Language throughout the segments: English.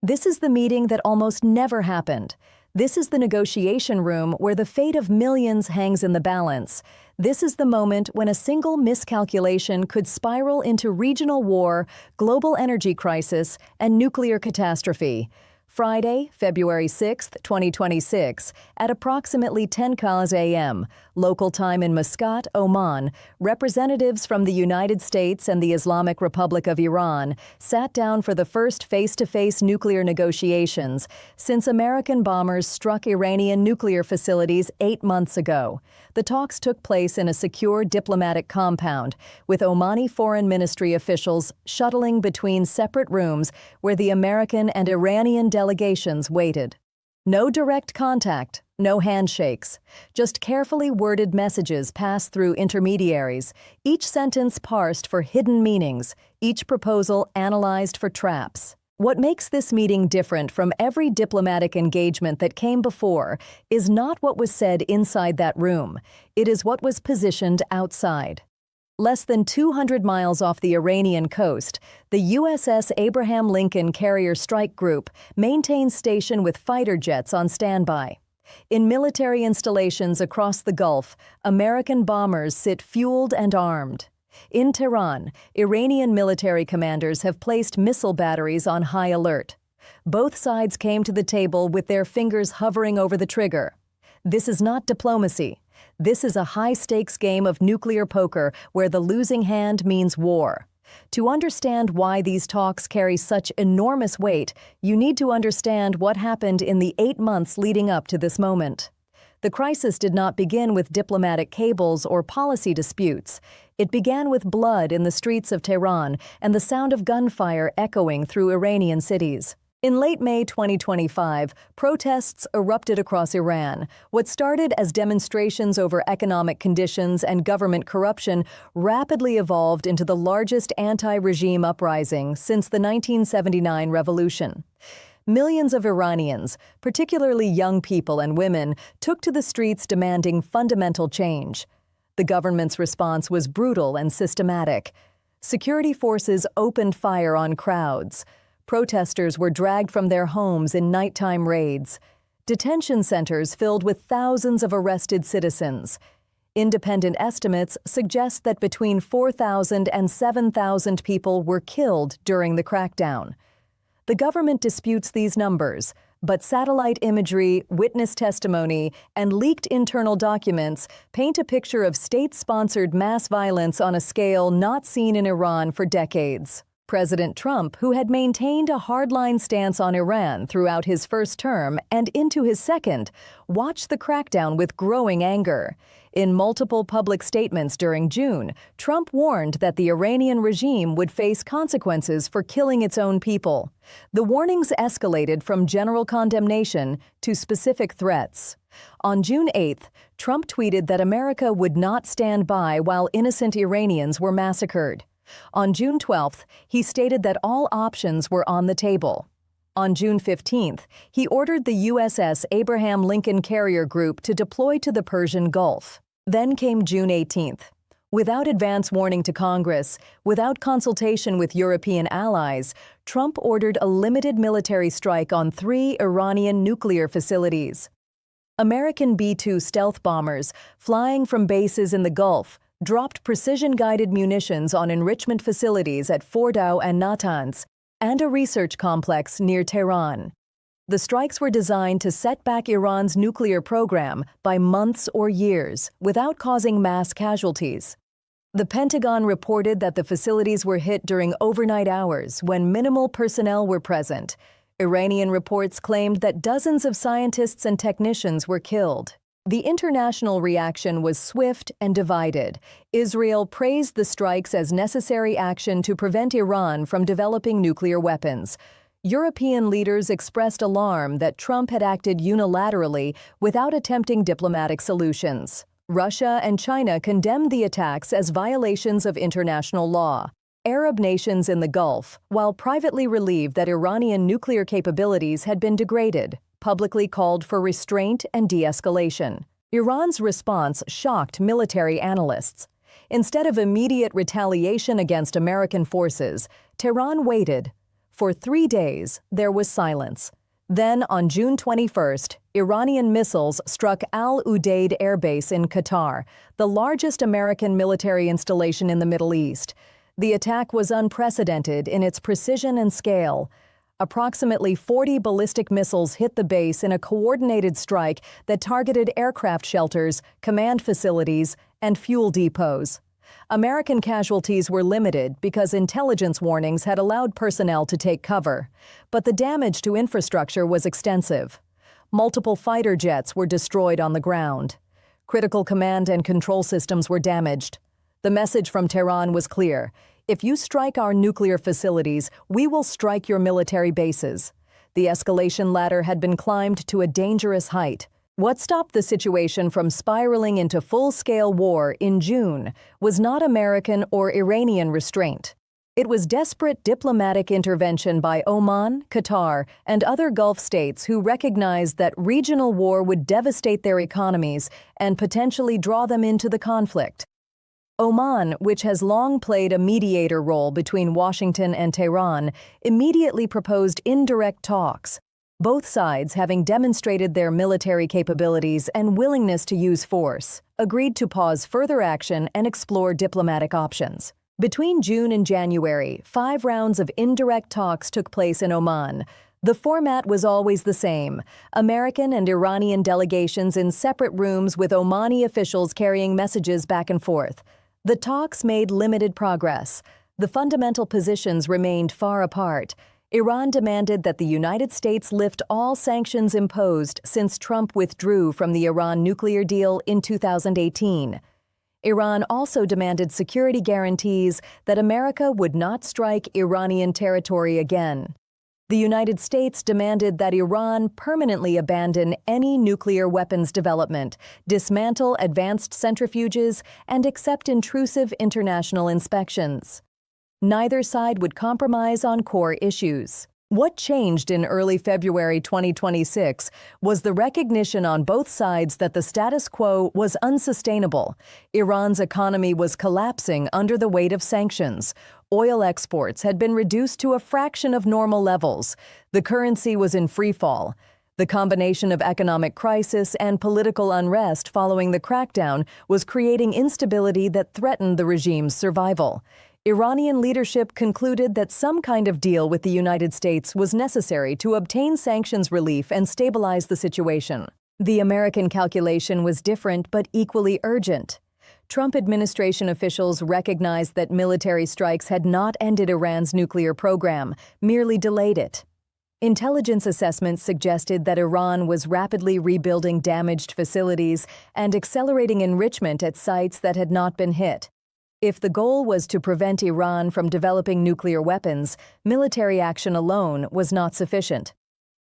This is the meeting that almost never happened. This is the negotiation room where the fate of millions hangs in the balance. This is the moment when a single miscalculation could spiral into regional war, global energy crisis, and nuclear catastrophe. Friday, February 6, 2026, at approximately 10:00 a.m., local time in Muscat, Oman, representatives from the United States and the Islamic Republic of Iran sat down for the first face-to-face nuclear negotiations since American bombers struck Iranian nuclear facilities 8 months ago. The talks took place in a secure diplomatic compound, with Omani foreign ministry officials shuttling between separate rooms where the American and Iranian delegations waited. No direct contact, no handshakes, just carefully worded messages passed through intermediaries, each sentence parsed for hidden meanings, each proposal analyzed for traps. What makes this meeting different from every diplomatic engagement that came before is not what was said inside that room, it is what was positioned outside. Less than 200 miles off the Iranian coast, the USS Abraham Lincoln Carrier Strike Group maintains station with fighter jets on standby. In military installations across the Gulf, American bombers sit fueled and armed. In Tehran, Iranian military commanders have placed missile batteries on high alert. Both sides came to the table with their fingers hovering over the trigger. This is not diplomacy. This is a high-stakes game of nuclear poker where the losing hand means war. To understand why these talks carry such enormous weight, you need to understand what happened in the 8 months leading up to this moment. The crisis did not begin with diplomatic cables or policy disputes. It began with blood in the streets of Tehran and the sound of gunfire echoing through Iranian cities. In late May 2025, protests erupted across Iran. What started as demonstrations over economic conditions and government corruption rapidly evolved into the largest anti-regime uprising since the 1979 revolution. Millions of Iranians, particularly young people and women, took to the streets demanding fundamental change. The government's response was brutal and systematic. Security forces opened fire on crowds. Protesters were dragged from their homes in nighttime raids. Detention centers filled with thousands of arrested citizens. Independent estimates suggest that between 4,000 and 7,000 people were killed during the crackdown. The government disputes these numbers, but satellite imagery, witness testimony, and leaked internal documents paint a picture of state-sponsored mass violence on a scale not seen in Iran for decades. President Trump, who had maintained a hardline stance on Iran throughout his first term and into his second, watched the crackdown with growing anger. In multiple public statements during June, Trump warned that the Iranian regime would face consequences for killing its own people. The warnings escalated from general condemnation to specific threats. On June 8th, Trump tweeted that America would not stand by while innocent Iranians were massacred. On June 12th, he stated that all options were on the table. On June 15th, he ordered the USS Abraham Lincoln Carrier Group to deploy to the Persian Gulf. Then came June 18th. Without advance warning to Congress, without consultation with European allies, Trump ordered a limited military strike on 3 Iranian nuclear facilities. American B-2 stealth bombers, flying from bases in the Gulf, dropped precision-guided munitions on enrichment facilities at Fordow and Natanz, and a research complex near Tehran. The strikes were designed to set back Iran's nuclear program by months or years without causing mass casualties. The Pentagon reported that the facilities were hit during overnight hours when minimal personnel were present. Iranian reports claimed that dozens of scientists and technicians were killed. The international reaction was swift and divided. Israel praised the strikes as necessary action to prevent Iran from developing nuclear weapons. European leaders expressed alarm that Trump had acted unilaterally without attempting diplomatic solutions. Russia and China condemned the attacks as violations of international law. Arab nations in the Gulf, while privately relieved that Iranian nuclear capabilities had been degraded, publicly called for restraint and de-escalation. Iran's response shocked military analysts. Instead of immediate retaliation against American forces, Tehran waited. For 3 days, there was silence. Then, on June 21st, Iranian missiles struck Al Udeid Air Base in Qatar, the largest American military installation in the Middle East. The attack was unprecedented in its precision and scale. Approximately 40 ballistic missiles hit the base in a coordinated strike that targeted aircraft shelters, command facilities, and fuel depots. American casualties were limited because intelligence warnings had allowed personnel to take cover, but the damage to infrastructure was extensive. Multiple fighter jets were destroyed on the ground. Critical command and control systems were damaged. The message from Tehran was clear: if you strike our nuclear facilities, we will strike your military bases. The escalation ladder had been climbed to a dangerous height. What stopped the situation from spiraling into full-scale war in June was not American or Iranian restraint. It was desperate diplomatic intervention by Oman, Qatar, and other Gulf states who recognized that regional war would devastate their economies and potentially draw them into the conflict. Oman, which has long played a mediator role between Washington and Tehran, immediately proposed indirect talks. Both sides, having demonstrated their military capabilities and willingness to use force, agreed to pause further action and explore diplomatic options. Between June and January, 5 rounds of indirect talks took place in Oman. The format was always the same: American and Iranian delegations in separate rooms with Omani officials carrying messages back and forth. The talks made limited progress. The fundamental positions remained far apart. Iran demanded that the United States lift all sanctions imposed since Trump withdrew from the Iran nuclear deal in 2018. Iran also demanded security guarantees that America would not strike Iranian territory again. The United States demanded that Iran permanently abandon any nuclear weapons development, dismantle advanced centrifuges, and accept intrusive international inspections. Neither side would compromise on core issues. What changed in early February 2026 was the recognition on both sides that the status quo was unsustainable. Iran's economy was collapsing under the weight of sanctions. Oil exports had been reduced to a fraction of normal levels. The currency was in freefall. The combination of economic crisis and political unrest following the crackdown was creating instability that threatened the regime's survival. Iranian leadership concluded that some kind of deal with the United States was necessary to obtain sanctions relief and stabilize the situation. The American calculation was different but equally urgent. Trump administration officials recognized that military strikes had not ended Iran's nuclear program, merely delayed it. Intelligence assessments suggested that Iran was rapidly rebuilding damaged facilities and accelerating enrichment at sites that had not been hit. If the goal was to prevent Iran from developing nuclear weapons, military action alone was not sufficient.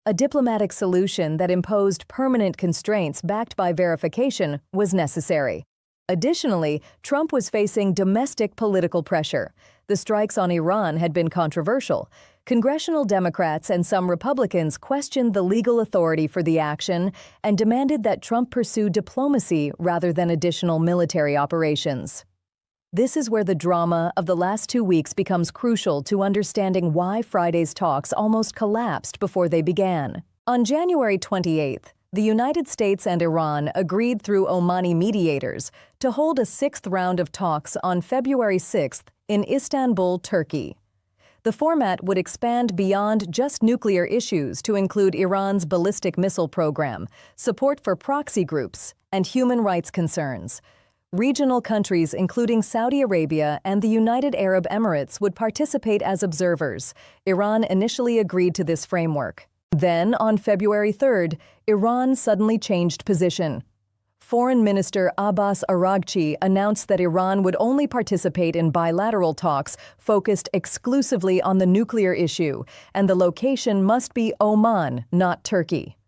A diplomatic solution that imposed permanent constraints backed by verification was necessary. Additionally, Trump was facing domestic political pressure. The strikes on Iran had been controversial. Congressional Democrats and some Republicans questioned the legal authority for the action and demanded that Trump pursue diplomacy rather than additional military operations. This is where the drama of the last 2 weeks becomes crucial to understanding why Friday's talks almost collapsed before they began. On January 28th, the United States and Iran agreed through Omani mediators to hold a 6th round of talks on February 6th in Istanbul, Turkey. The format would expand beyond just nuclear issues to include Iran's ballistic missile program, support for proxy groups, and human rights concerns. Regional countries including Saudi Arabia and the United Arab Emirates would participate as observers. Iran initially agreed to this framework. Then, on February 3rd, Iran suddenly changed position. Foreign Minister Abbas Araghchi announced that Iran would only participate in bilateral talks focused exclusively on the nuclear issue, and the location must be Oman, not Turkey.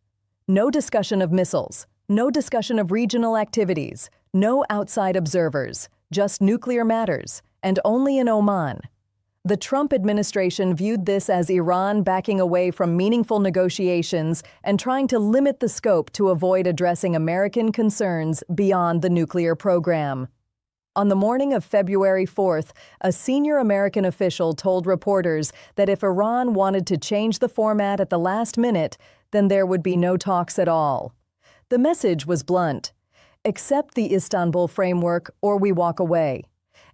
No discussion of missiles, no discussion of regional activities, no outside observers, just nuclear matters, and only in Oman. The Trump administration viewed this as Iran backing away from meaningful negotiations and trying to limit the scope to avoid addressing American concerns beyond the nuclear program. On the morning of February 4th, a senior American official told reporters that if Iran wanted to change the format at the last minute, then there would be no talks at all. The message was blunt: accept the Istanbul framework or we walk away.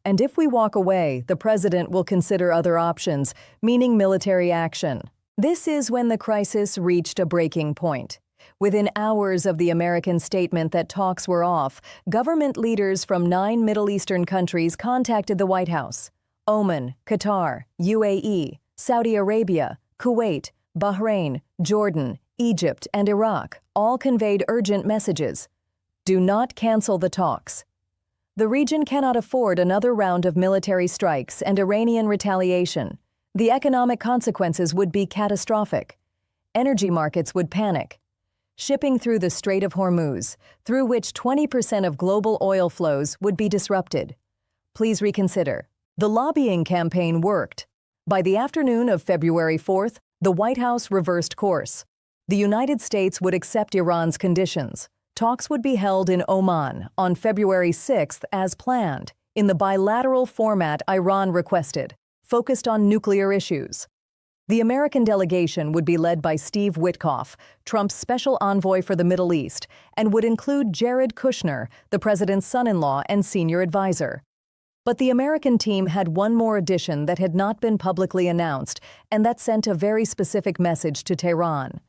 And if we walk away, the president will consider other options, meaning military action. This is when the crisis reached a breaking point. Within hours of the American statement that talks were off, government leaders from 9 Middle Eastern countries contacted the White House. Oman, Qatar, UAE, Saudi Arabia, Kuwait, Bahrain, Jordan, Egypt, and Iraq all conveyed urgent messages. Do not cancel the talks. The region cannot afford another round of military strikes and Iranian retaliation. The economic consequences would be catastrophic. Energy markets would panic. Shipping through the Strait of Hormuz, through which 20% of global oil flows, would be disrupted. Please reconsider. The lobbying campaign worked. By the afternoon of February 4th, the White House reversed course. The United States would accept Iran's conditions. Talks would be held in Oman on February 6th as planned, in the bilateral format Iran requested, focused on nuclear issues. The American delegation would be led by Steve Witkoff, Trump's special envoy for the Middle East, and would include Jared Kushner, the president's son-in-law and senior advisor. But the American team had one more addition that had not been publicly announced, and that sent a very specific message to Tehran.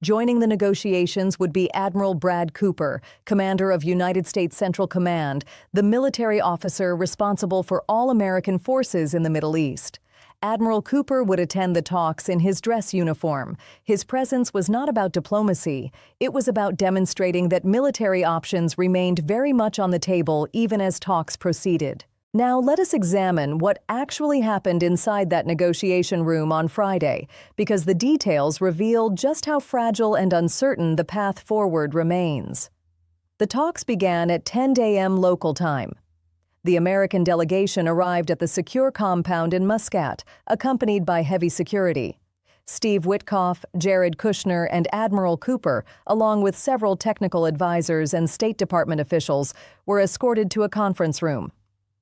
Joining the negotiations would be Admiral Brad Cooper, commander of United States Central Command, the military officer responsible for all American forces in the Middle East. Admiral Cooper would attend the talks in his dress uniform. His presence was not about diplomacy. It was about demonstrating that military options remained very much on the table even as talks proceeded. Now let us examine what actually happened inside that negotiation room on Friday, because the details reveal just how fragile and uncertain the path forward remains. The talks began at 10 a.m. local time. The American delegation arrived at the secure compound in Muscat, accompanied by heavy security. Steve Witkoff, Jared Kushner, and Admiral Cooper, along with several technical advisors and State Department officials, were escorted to a conference room.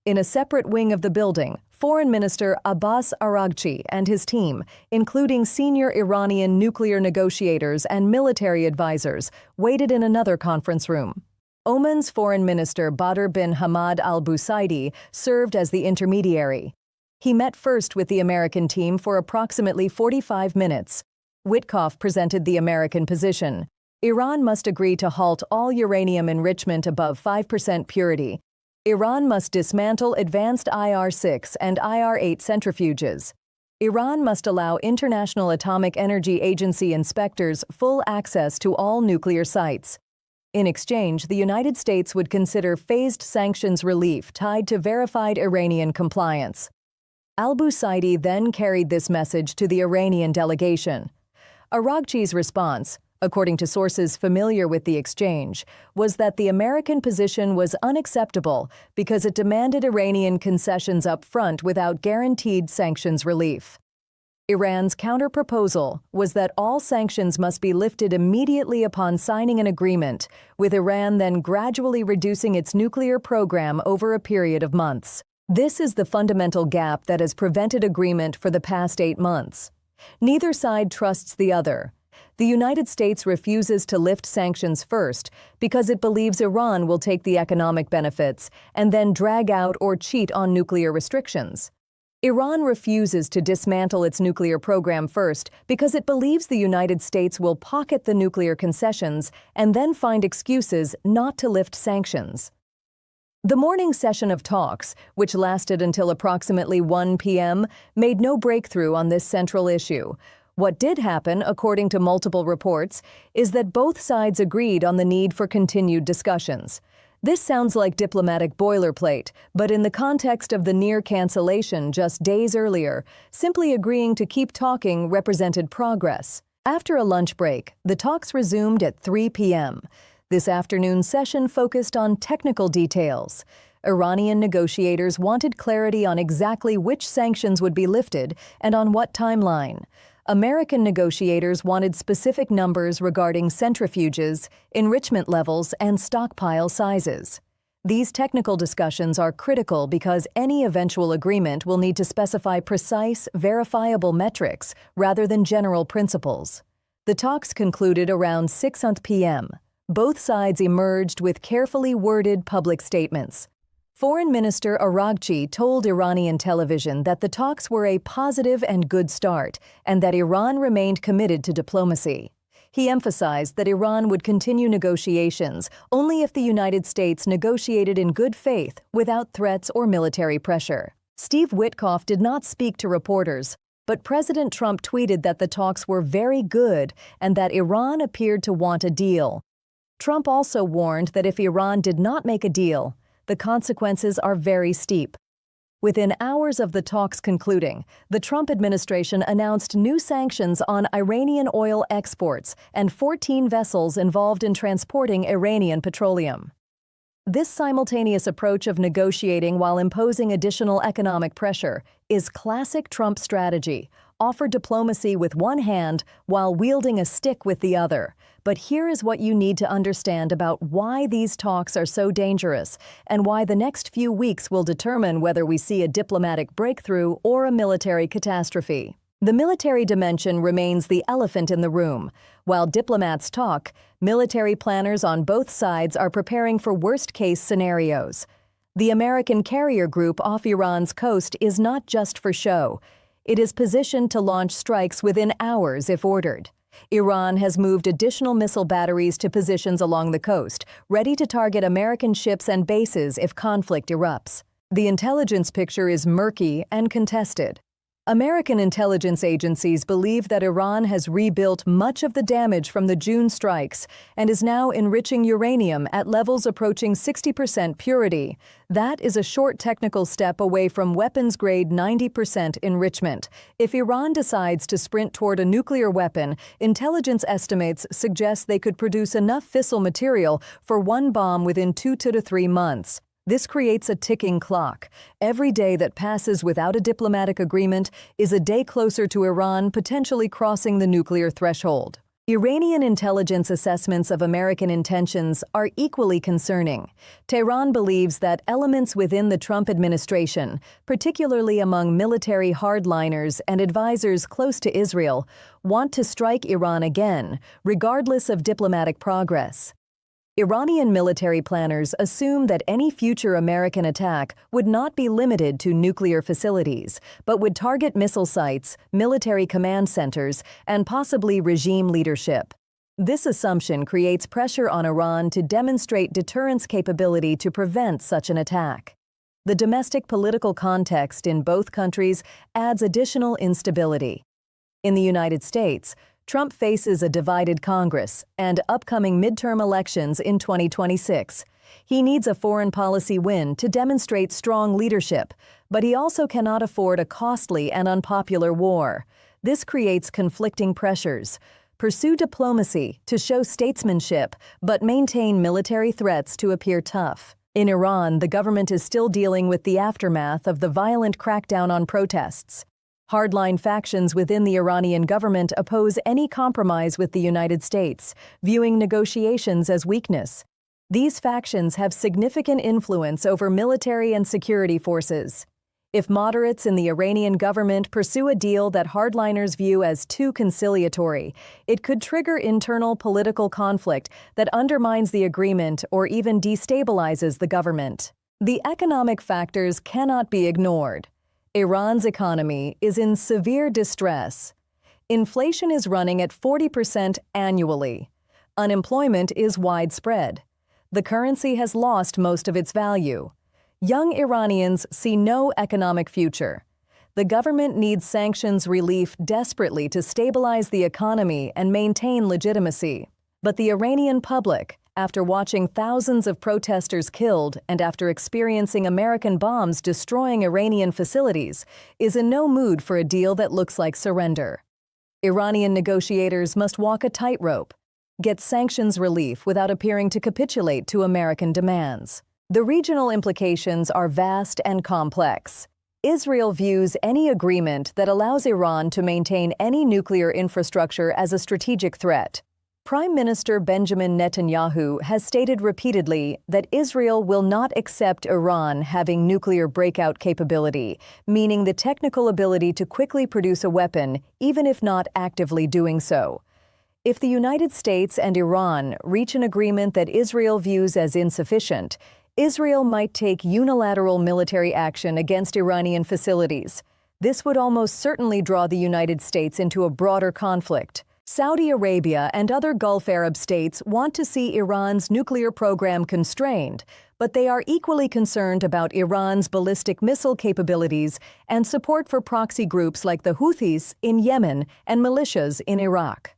In a separate wing of the building, Foreign Minister Abbas Araghchi and his team, including senior Iranian nuclear negotiators and military advisors, waited in another conference room. Oman's Foreign Minister Badr bin Hamad al-Busaidi served as the intermediary. He met first with the American team for approximately 45 minutes. Witkoff presented the American position. Iran must agree to halt all uranium enrichment above 5% purity. Iran must dismantle advanced IR-6 and IR-8 centrifuges. Iran must allow International Atomic Energy Agency inspectors full access to all nuclear sites. In exchange, the United States would consider phased sanctions relief tied to verified Iranian compliance. Al-Busaidi then carried this message to the Iranian delegation. Araghchi's response, according to sources familiar with the exchange, was that the American position was unacceptable because it demanded Iranian concessions up front without guaranteed sanctions relief. Iran's counter-proposal was that all sanctions must be lifted immediately upon signing an agreement, with Iran then gradually reducing its nuclear program over a period of months. This is the fundamental gap that has prevented agreement for the past 8 months. Neither side trusts the other. The United States refuses to lift sanctions first because it believes Iran will take the economic benefits and then drag out or cheat on nuclear restrictions. Iran refuses to dismantle its nuclear program first because it believes the United States will pocket the nuclear concessions and then find excuses not to lift sanctions. The morning session of talks, which lasted until approximately 1 p.m., made no breakthrough on this central issue. What did happen, according to multiple reports, is that both sides agreed on the need for continued discussions. This sounds like diplomatic boilerplate, but in the context of the near cancellation just days earlier, simply agreeing to keep talking represented progress. After a lunch break, the talks resumed at 3 p.m. This afternoon session focused on technical details. Iranian negotiators wanted clarity on exactly which sanctions would be lifted and on what timeline. American negotiators wanted specific numbers regarding centrifuges, enrichment levels, and stockpile sizes. These technical discussions are critical because any eventual agreement will need to specify precise, verifiable metrics rather than general principles. The talks concluded around 6 p.m. Both sides emerged with carefully worded public statements. Foreign Minister Araghchi told Iranian television that the talks were a positive and good start and that Iran remained committed to diplomacy. He emphasized that Iran would continue negotiations only if the United States negotiated in good faith without threats or military pressure. Steve Witkoff did not speak to reporters, but President Trump tweeted that the talks were very good and that Iran appeared to want a deal. Trump also warned that if Iran did not make a deal, the consequences are very steep. Within hours of the talks concluding, the Trump administration announced new sanctions on Iranian oil exports and 14 vessels involved in transporting Iranian petroleum. This simultaneous approach of negotiating while imposing additional economic pressure is classic Trump strategy: offer diplomacy with one hand while wielding a stick with the other. But here is what you need to understand about why these talks are so dangerous and why the next few weeks will determine whether we see a diplomatic breakthrough or a military catastrophe. The military dimension remains the elephant in the room. While diplomats talk, military planners on both sides are preparing for worst-case scenarios. The American carrier group off Iran's coast is not just for show. It is positioned to launch strikes within hours if ordered. Iran has moved additional missile batteries to positions along the coast, ready to target American ships and bases if conflict erupts. The intelligence picture is murky and contested. American intelligence agencies believe that Iran has rebuilt much of the damage from the June strikes and is now enriching uranium at levels approaching 60% purity. That is a short technical step away from weapons-grade 90% enrichment. If Iran decides to sprint toward a nuclear weapon, intelligence estimates suggest they could produce enough fissile material for one bomb within 2 to 3 months. This creates a ticking clock. Every day that passes without a diplomatic agreement is a day closer to Iran potentially crossing the nuclear threshold. Iranian intelligence assessments of American intentions are equally concerning. Tehran believes that elements within the Trump administration, particularly among military hardliners and advisors close to Israel, want to strike Iran again, regardless of diplomatic progress. Iranian military planners assume that any future American attack would not be limited to nuclear facilities, but would target missile sites, military command centers, and possibly regime leadership. This assumption creates pressure on Iran to demonstrate deterrence capability to prevent such an attack. The domestic political context in both countries adds additional instability. In the United States, Trump faces a divided Congress and upcoming midterm elections in 2026. He needs a foreign policy win to demonstrate strong leadership, but he also cannot afford a costly and unpopular war. This creates conflicting pressures. Pursue diplomacy to show statesmanship, but maintain military threats to appear tough. In Iran, the government is still dealing with the aftermath of the violent crackdown on protests. Hardline factions within the Iranian government oppose any compromise with the United States, viewing negotiations as weakness. These factions have significant influence over military and security forces. If moderates in the Iranian government pursue a deal that hardliners view as too conciliatory, it could trigger internal political conflict that undermines the agreement or even destabilizes the government. The economic factors cannot be ignored. Iran's economy is in severe distress. Inflation is running at 40% annually. Unemployment is widespread. The currency has lost most of its value. Young Iranians see no economic future. The government needs sanctions relief desperately to stabilize the economy and maintain legitimacy. But the Iranian public, after watching thousands of protesters killed and after experiencing American bombs destroying Iranian facilities, is in no mood for a deal that looks like surrender. Iranian negotiators must walk a tightrope, get sanctions relief without appearing to capitulate to American demands. The regional implications are vast and complex. Israel views any agreement that allows Iran to maintain any nuclear infrastructure as a strategic threat. Prime Minister Benjamin Netanyahu has stated repeatedly that Israel will not accept Iran having nuclear breakout capability, meaning the technical ability to quickly produce a weapon, even if not actively doing so. If the United States and Iran reach an agreement that Israel views as insufficient, Israel might take unilateral military action against Iranian facilities. This would almost certainly draw the United States into a broader conflict. Saudi Arabia and other Gulf Arab states want to see Iran's nuclear program constrained, but they are equally concerned about Iran's ballistic missile capabilities and support for proxy groups like the Houthis in Yemen and militias in Iraq.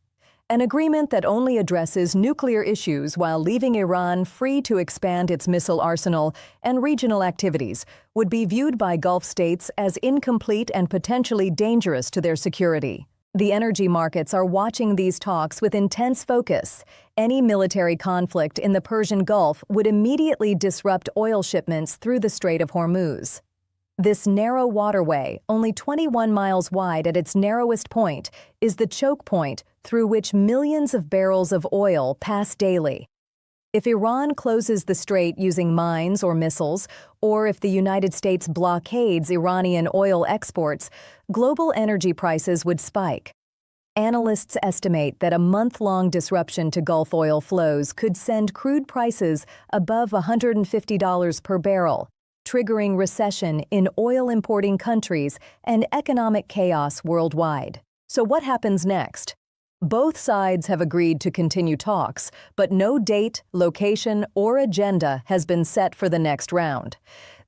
An agreement that only addresses nuclear issues while leaving Iran free to expand its missile arsenal and regional activities would be viewed by Gulf states as incomplete and potentially dangerous to their security. The energy markets are watching these talks with intense focus. Any military conflict in the Persian Gulf would immediately disrupt oil shipments through the Strait of Hormuz. This narrow waterway, only 21 miles wide at its narrowest point, is the choke point through which millions of barrels of oil pass daily. If Iran closes the strait using mines or missiles, or if the United States blockades Iranian oil exports, global energy prices would spike. Analysts estimate that a month-long disruption to Gulf oil flows could send crude prices above $150 per barrel, triggering recession in oil-importing countries and economic chaos worldwide. So what happens next? Both sides have agreed to continue talks, but no date, location, or agenda has been set for the next round.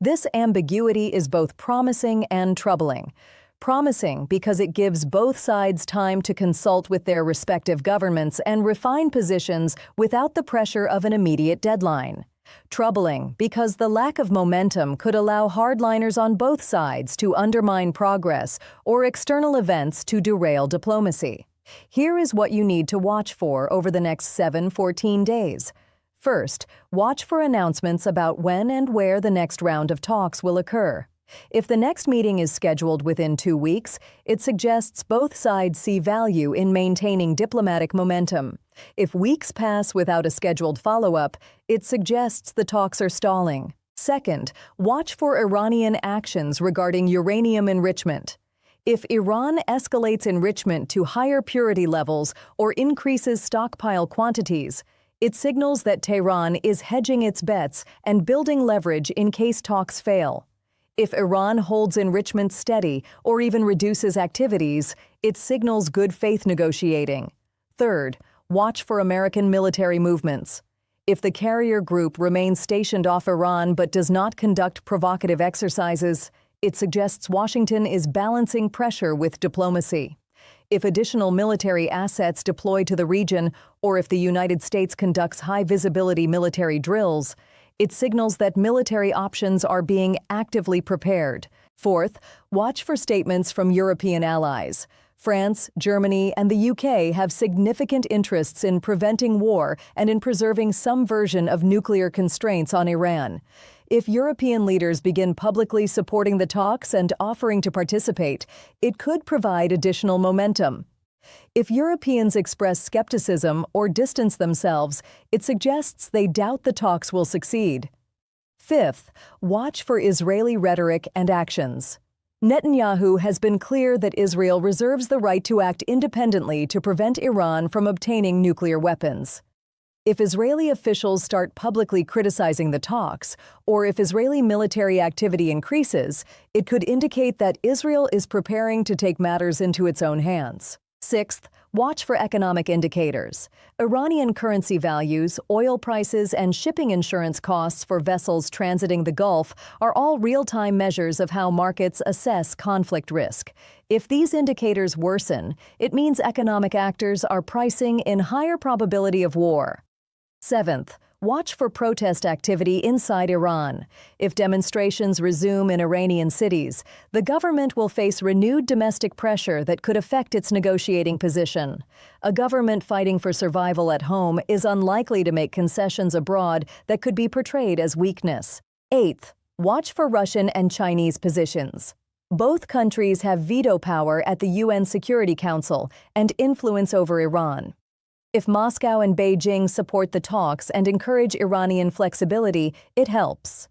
This ambiguity is both promising and troubling. Promising because it gives both sides time to consult with their respective governments and refine positions without the pressure of an immediate deadline. Troubling because the lack of momentum could allow hardliners on both sides to undermine progress or external events to derail diplomacy. Here is what you need to watch for over the next 14 days. First, watch for announcements about when and where the next round of talks will occur. If the next meeting is scheduled within 2 weeks, it suggests both sides see value in maintaining diplomatic momentum. If weeks pass without a scheduled follow-up, it suggests the talks are stalling. Second, watch for Iranian actions regarding uranium enrichment. If Iran escalates enrichment to higher purity levels or increases stockpile quantities, it signals that Tehran is hedging its bets and building leverage in case talks fail. If Iran holds enrichment steady or even reduces activities, it signals good faith negotiating. Third, watch for American military movements. If the carrier group remains stationed off Iran but does not conduct provocative exercises, it suggests Washington is balancing pressure with diplomacy. If additional military assets deploy to the region, or if the United States conducts high-visibility military drills, it signals that military options are being actively prepared. Fourth, watch for statements from European allies. France, Germany, and the UK have significant interests in preventing war and in preserving some version of nuclear constraints on Iran. If European leaders begin publicly supporting the talks and offering to participate, it could provide additional momentum. If Europeans express skepticism or distance themselves, it suggests they doubt the talks will succeed. Fifth, watch for Israeli rhetoric and actions. Netanyahu has been clear that Israel reserves the right to act independently to prevent Iran from obtaining nuclear weapons. If Israeli officials start publicly criticizing the talks, or if Israeli military activity increases, it could indicate that Israel is preparing to take matters into its own hands. Sixth, watch for economic indicators. Iranian currency values, oil prices, and shipping insurance costs for vessels transiting the Gulf are all real-time measures of how markets assess conflict risk. If these indicators worsen, it means economic actors are pricing in higher probability of war. Seventh, watch for protest activity inside Iran. If demonstrations resume in Iranian cities, the government will face renewed domestic pressure that could affect its negotiating position. A government fighting for survival at home is unlikely to make concessions abroad that could be portrayed as weakness. Eighth, watch for Russian and Chinese positions. Both countries have veto power at the UN Security Council and influence over Iran. If Moscow and Beijing support the talks and encourage Iranian flexibility, it helps.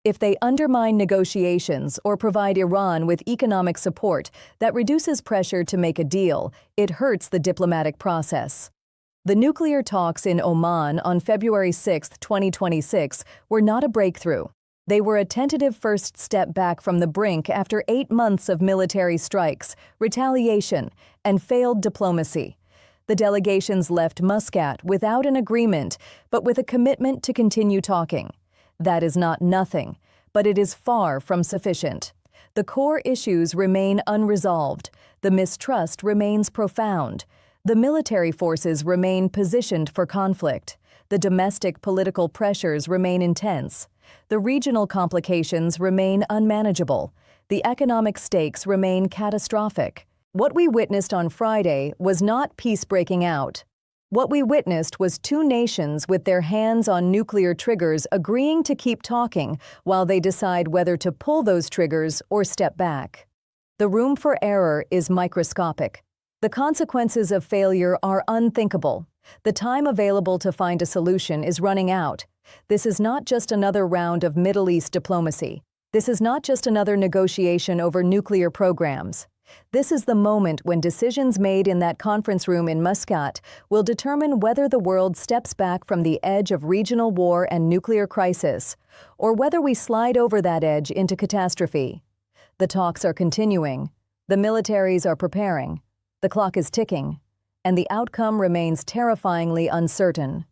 If they undermine negotiations or provide Iran with economic support that reduces pressure to make a deal, it hurts the diplomatic process. The nuclear talks in Oman on February 6, 2026, were not a breakthrough. They were a tentative first step back from the brink after 8 months of military strikes, retaliation, and failed diplomacy. The delegations left Muscat without an agreement, but with a commitment to continue talking. That is not nothing, but it is far from sufficient. The core issues remain unresolved. The mistrust remains profound. The military forces remain positioned for conflict. The domestic political pressures remain intense. The regional complications remain unmanageable. The economic stakes remain catastrophic. What we witnessed on Friday was not peace breaking out. What we witnessed was two nations with their hands on nuclear triggers agreeing to keep talking while they decide whether to pull those triggers or step back. The room for error is microscopic. The consequences of failure are unthinkable. The time available to find a solution is running out. This is not just another round of Middle East diplomacy. This is not just another negotiation over nuclear programs. This is the moment when decisions made in that conference room in Muscat will determine whether the world steps back from the edge of regional war and nuclear crisis, or whether we slide over that edge into catastrophe. The talks are continuing. The militaries are preparing. The clock is ticking, and the outcome remains terrifyingly uncertain.